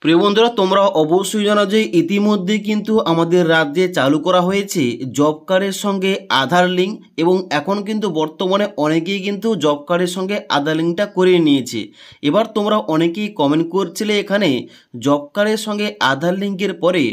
প্রিয় বন্ধুরা, তোমরা অবশ্যই জানো যে ইতিমধ্যে কিন্তু আমাদের রাজ্যে চালু করা হয়েছে জব কার্ডের সঙ্গে আধার লিঙ্ক, এবং এখন কিন্তু বর্তমানে অনেকেই কিন্তু জব কার্ডের সঙ্গে আধার লিঙ্কটা করিয়ে নিয়েছে। এবার তোমরা অনেকেই কমেন্ট করছিলে এখানে জব কার্ডের সঙ্গে আধার লিঙ্কের পরে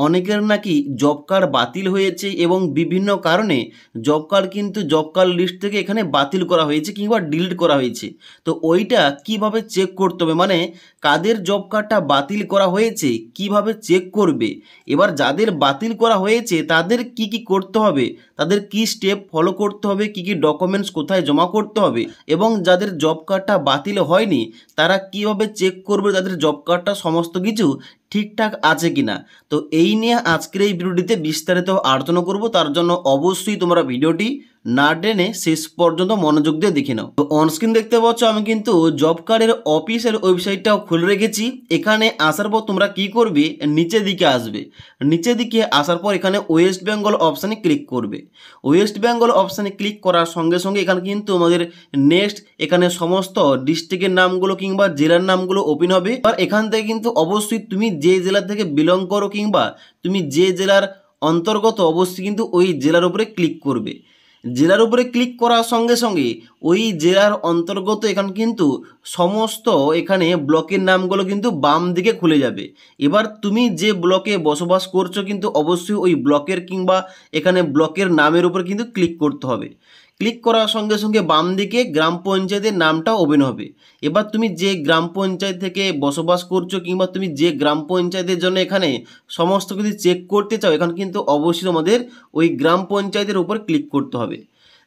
অনেকের নাকি জব কার্ড বাতিল হয়েছে এবং বিভিন্ন কারণে জব কার্ড কিন্তু জব কার্ড লিস্ট থেকে এখানে বাতিল করা হয়েছে কিংবা ডিলিট করা হয়েছে। তো ওইটা কিভাবে চেক করতে হবে, মানে কাদের জব কার্ডটা বাতিল করা হয়েছে কিভাবে চেক করবে। এবার যাদের বাতিল করা হয়েছে তাদের কি কি করতে হবে, তাদের কি স্টেপ ফলো করতে হবে, কি কি ডকুমেন্টস কোথায় জমা করতে হবে, এবং যাদের জব কার্ডটা বাতিল হয়নি তারা কিভাবে চেক করবে তাদের জব কার্ডটা সমস্ত কিছু ঠিকঠাক আছে কিনা। তো এই নিয়ে আজকের এই ভিডিওটিতে বিস্তারিত আলোচনা করব। তার জন্য অবশ্যই তোমরা ভিডিওটি না টেনে শেষ পর্যন্ত মনোযোগ দিয়ে দেখে নাও। তো অনস্ক্রিন দেখতে পাচ্ছ আমি কিন্তু জব কার্ডের অফিসিয়াল ওয়েবসাইটটাও খুলে রেখেছি। এখানে আসার পর তোমরা কি করবে, নিচের দিকে আসবে। নিচের দিকে আসার পর এখানে ওয়েস্ট বেঙ্গল অপশানে ক্লিক করবে। ওয়েস্ট বেঙ্গল অপশানে ক্লিক করার সঙ্গে সঙ্গে এখানে কিন্তু আমাদের নেক্সট এখানে সমস্ত ডিস্ট্রিক্টের নামগুলো কিংবা জেলার নামগুলো ওপেন হবে। আর এখান থেকে কিন্তু অবশ্যই তুমি যে জেলা থেকে বিলং করো কিংবা তুমি যে জেলার অন্তর্গত অবশ্যই কিন্তু ওই জেলার উপরে ক্লিক করবে। জেলার উপরে ক্লিক করার সঙ্গে সঙ্গে ওই জেলার অন্তর্গত এখানে কিন্তু সমস্ত এখানে ব্লকের নামগুলো কিন্তু বাম দিকে খুলে যাবে। এবার তুমি যে ব্লকে বসবাস করছো কিন্তু অবশ্যই ওই ব্লকের কিংবা এখানে ব্লকের নামের উপর কিন্তু ক্লিক করতে হবে। ক্লিক করার সঙ্গে সঙ্গে বাম দিকে গ্রাম পঞ্চায়েতের নামটা ওপেন হবে। এবার তুমি যে গ্রাম পঞ্চায়েত থেকে বসবাস করছো কিংবা তুমি যে গ্রাম পঞ্চায়েতের জন্য এখানে সমস্ত কিছু চেক করতে চাও, এখানে কিন্তু অবশ্যই তোমাদের ওই গ্রাম পঞ্চায়েতের উপর ক্লিক করতে হবে।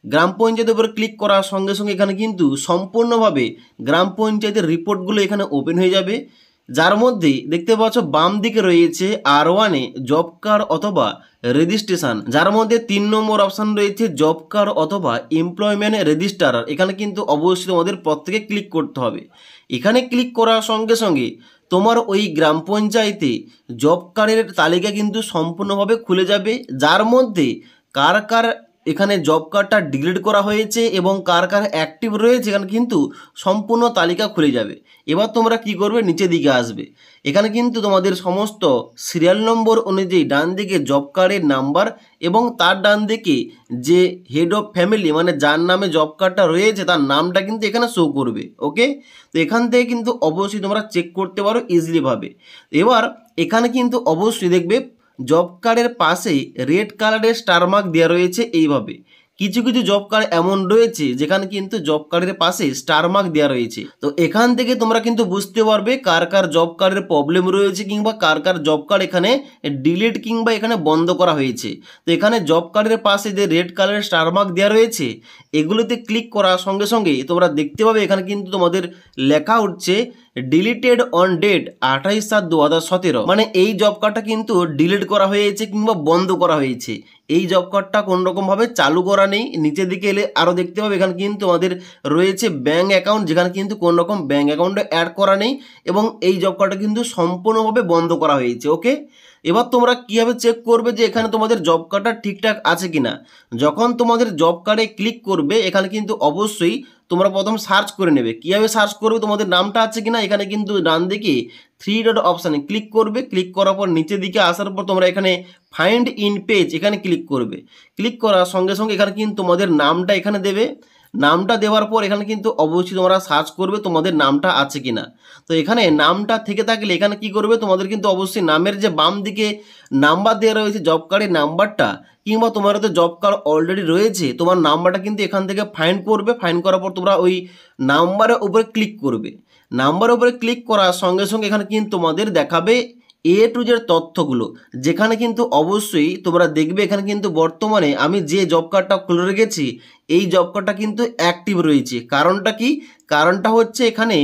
গ্রাম পঞ্চায়েতের উপর ক্লিক করার সঙ্গে সঙ্গে এখানে কিন্তু সম্পূর্ণভাবে গ্রাম পঞ্চায়েতের রিপোর্টগুলো এখানে ওপেন হয়ে যাবে, যার মধ্যে দেখতে পাচ্ছ বাম দিকে রয়েছে R1-এ জব কার্ড অথবা রেজিস্ট্রেশন, যার মধ্যে 3 নম্বর অপশান রয়েছে জব কার্ড অথবা এমপ্লয়মেন্ট রেজিস্ট্রার। এখানে কিন্তু অবশ্যই তোমাদের প্রত্যেকে ক্লিক করতে হবে। এখানে ক্লিক করার সঙ্গে সঙ্গে তোমার ওই গ্রাম পঞ্চায়েতে জব কার্ডের তালিকা কিন্তু সম্পূর্ণভাবে খুলে যাবে, যার মধ্যে কার কার এখানে জব কার্ডটা ডিলিট করা হয়েছে এবং কার কার অ্যাক্টিভ রয়েছে এখানে কিন্তু সম্পূর্ণ তালিকা খুলে যাবে। এবার তোমরা কি করবে, নিচের দিকে আসবে। এখানে কিন্তু তোমাদের সমস্ত সিরিয়াল নম্বর অনুযায়ী ডান দিকে জব কার্ডের নাম্বার এবং তার ডান দিকে যে হেড অফ ফ্যামিলি মানে যার নামে জব কার্ডটা রয়েছে তার নামটা কিন্তু এখানে শো করবে। ওকে, তো এখান থেকে কিন্তু অবশ্যই তোমরা চেক করতে পারো ইজিলিভাবে। এবার এখানে কিন্তু অবশ্যই দেখবে জব কার্ডের পাশে রেড কালারের স্টার মার্ক দেওয়া রয়েছে। এইভাবে কিছু কিছু জব কার্ড এমন রয়েছে যেখানে কিন্তু জব কার্ডের পাশে স্টার মার্ক দেওয়া রয়েছে। তো এখান থেকে তোমরা কিন্তু বুঝতে পারবে কার কার জব কার্ডের প্রবলেম রয়েছে কিংবা কার কার জব কার্ড এখানে ডিলিট কিংবা এখানে বন্ধ করা হয়েছে। তো এখানে জব কার্ডের পাশে যে রেড কালারের স্টার মার্ক দেওয়া রয়েছে এগুলোতে ক্লিক করার সঙ্গে সঙ্গে তোমরা দেখতে পাবে এখানে কিন্তু তোমাদের লেখা উঠছে ডিলিটেড অন ডেট 28/7/2017, মানে এই জব কার্ডটা কিন্তু ডিলিট করা হয়েছে কিংবা বন্ধ করা হয়েছে। এই জব কার্ডটা কোনোরকমভাবে চালু করা নেই। নিচের দিকে এলে আরও দেখতে পাবে এখানে কিন্তু আমাদের রয়েছে ব্যাঙ্ক অ্যাকাউন্ট, যেখানে কিন্তু কোনো রকম ব্যাঙ্ক অ্যাকাউন্টে অ্যাড করা নেই এবং এই জব কার্ডটা কিন্তু সম্পূর্ণভাবে বন্ধ করা হয়েছে। ওকে, এবার তোমরা কীভাবে চেক করবে যে এখানে তোমাদের জব কার্ডটা ঠিকঠাক আছে কিনা। যখন তোমাদের জব কার্ডে ক্লিক করবে এখানে কিন্তু অবশ্যই তোমরা প্রথম সার্চ করে নেবে। কীভাবে সার্চ করবে, তোমাদের নামটা আছে কিনা এখানে কিন্তু ডান দিকে 3 ডট অপশানে ক্লিক করবে। ক্লিক করার পর নিচের দিকে আসার পর তোমরা এখানে ফাইন্ড ইন পেজ এখানে ক্লিক করবে। ক্লিক করার সঙ্গে সঙ্গে এখানে কিন্তু তোমাদের নামটা এখানে দেবে। নামটা দেওয়ার পর এখানে কিন্তু অবশ্যই তোমরা সার্চ করবে তোমাদের নামটা আছে কিনা। তো এখানে নামটা থেকে থাকলে এখানে কি করবে, তোমাদের কিন্তু অবশ্যই নামের যে বাম দিকে নাম্বার দেওয়া রয়েছে জব কার্ডের নাম্বারটা, কিংবা তোমার তো জব কার্ড অলরেডি রয়েছে তোমার নাম্বারটা কিন্তু এখান থেকে ফাইন্ড করবে। ফাইন্ড করার পর তোমরা ওই নাম্বারের উপরে ক্লিক করবে। নাম্বারের উপরে ক্লিক করার সঙ্গে সঙ্গে এখানে কিন্তু তোমাদের দেখাবে A to Z তথ্যগুলো, যেখানে কিন্তু অবশ্যই তোমরা দেখবে এখানে কিন্তু বর্তমানে আমি যে জব কার্ডটা খুলে রেখেছি এই জব কার্ডটা কিন্তু অ্যাক্টিভ রয়েছে। কারণটা কি, কারণটা হচ্ছে এখানে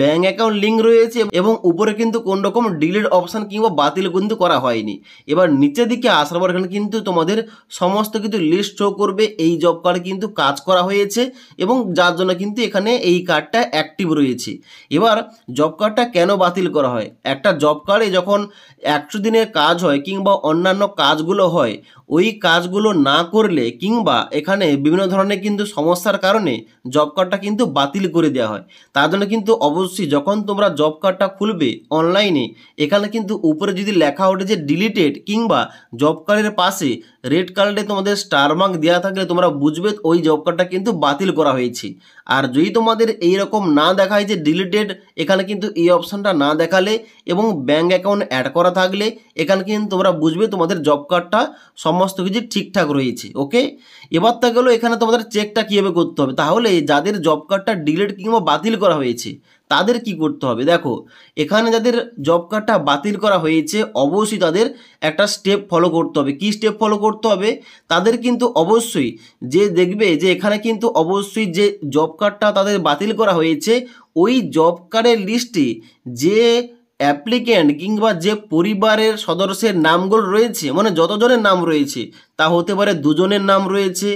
ব্যাঙ্ক অ্যাকাউন্ট লিঙ্ক রয়েছে এবং উপরে কিন্তু কোন রকম ডিলিট অপশান কিংবা বাতিল কিন্তু করা হয়নি। এবার নিচের দিকে আসার পর এখানে কিন্তু তোমাদের সমস্ত কিছু লিস্ট শো করবে এই জব কার্ডে কিন্তু কাজ করা হয়েছে এবং যার জন্য কিন্তু এখানে এই কার্ডটা অ্যাক্টিভ রয়েছে। এবার জব কার্ডটা কেন বাতিল করা হয়, একটা জব কার্ডে যখন 100 দিনের কাজ হয় কিংবা অন্যান্য কাজগুলো হয় ওই কাজগুলো না করলে কিংবা এখানে বিভিন্ন ধরনের ধরনের কিন্তু সমস্যার কারণে জব কার্ডটা কিন্তু বাতিল করে দেওয়া হয়। তার জন্য কিন্তু অবশ্যই যখন তোমরা জব কার্ডটা খুলবে অনলাইনে, এখানে কিন্তু উপরে যদি লেখা ওঠে যে ডিলিটেড কিংবা জব কার্ডের পাশে রেড কালারে তোমাদের স্টার মার্ক দেওয়া থাকলে তোমরা বুঝবে ওই জব কার্ডটা কিন্তু বাতিল করা হয়েছে। আর যদি তোমাদের এইরকম না দেখায় যে ডিলিটেড, এখানে কিন্তু এই অপশানটা না দেখালে এবং ব্যাঙ্ক অ্যাকাউন্ট অ্যাড করা থাকলে এখানে কিন্তু তোমরা বুঝবে তোমাদের জব কার্ডটা সমস্ত কিছু ঠিকঠাক রয়েছে। ওকে, এবার তা গেলো এখানে তোমাদের চেকটা কীভাবে করতে হবে। তাহলে যাদের জব কার্ডটা ডিলিট কিংবা বাতিল করা হয়েছে তাদের কি করতে হবে, দেখো এখানে যাদের জব কার্ডটা বাতিল করা হয়েছে অবশ্যই তাদের একটা স্টেপ ফলো করতে হবে। কি স্টেপ ফলো করতে হবে, তাদের কিন্তু অবশ্যই যে দেখবে যে এখানে কিন্তু অবশ্যই যে জব কার্ডটা তাদের বাতিল করা হয়েছে ওই জব কার্ডের লিস্টে যে অ্যাপ্লিক্যান্ট কিংবা যে পরিবারের সদস্যের নামগুলো রয়েছে, মানে যতজনের নাম রয়েছে তা হতে পারে 2 জনের নাম রয়েছে,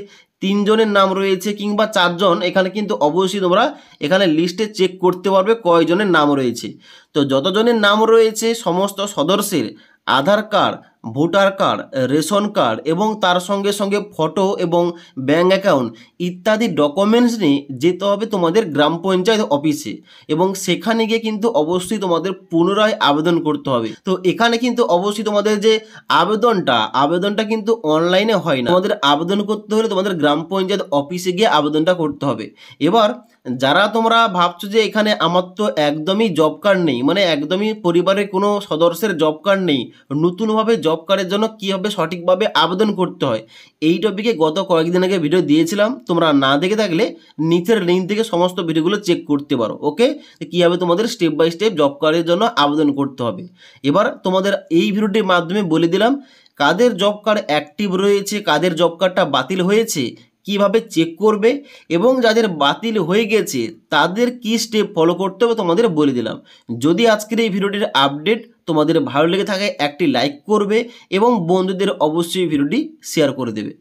3 জনের নাম রয়েছে কিংবা 4 জন, এখানে কিন্তু অবশ্যই তোমরা এখানে লিস্টে চেক করতে পারবে কয়জনের নাম রয়েছে। তো যতজনের নাম রয়েছে সমস্ত সদস্যের Aadhaar card, voter card, ration card এবং তার সঙ্গে সঙ্গে ফটো এবং ব্যাঙ্ক অ্যাকাউন্ট ইত্যাদি ডকুমেন্টস নিয়ে যেতে হবে তোমাদের গ্রাম পঞ্চায়েত অফিসে এবং সেখানে গিয়ে কিন্তু অবশ্যই তোমাদের পুনরায় আবেদন করতে হবে। তো এখানে কিন্তু অবশ্যই তোমাদের যে আবেদনটা কিন্তু অনলাইনে হয় না, তোমাদের আবেদন করতে হলে তোমাদের গ্রাম পঞ্চায়েত অফিসে গিয়ে আবেদনটা করতে হবে। এবার যারা তোমরা ভাবছো যে এখানে আমার তো একদমই জব কার্ড নেই, মানে একদমই পরিবারের কোনো সদস্যের জব কার্ড নেই, নতুনভাবে জব কার্ডের জন্য কীভাবে সঠিকভাবে আবেদন করতে হয় এই টপিকে গত কয়েকদিন আগে ভিডিও দিয়েছিলাম, তোমরা না দেখে থাকলে নিচের লিঙ্ক থেকে সমস্ত ভিডিওগুলো চেক করতে পারো। ওকে, কীভাবে তোমাদের স্টেপ বাই স্টেপ জব কার্ডের জন্য আবেদন করতে হবে। এবার তোমাদের এই ভিডিওটির মাধ্যমে বলে দিলাম কাদের জব কার্ড অ্যাক্টিভ রয়েছে, কাদের জব কার্ডটা বাতিল হয়েছে, কিভাবে চেক করবে এবং যাদের বাতিল হয়ে গেছে তাদের কি স্টেপ ফলো করতে হবে তোমাদের বলে দিলাম। যদি আজকের এই ভিডিওটির আপডেট তোমাদের ভালো লেগে থাকে একটি লাইক করবে এবং বন্ধুদের অবশ্যই ভিডিওটি শেয়ার করে দেবে।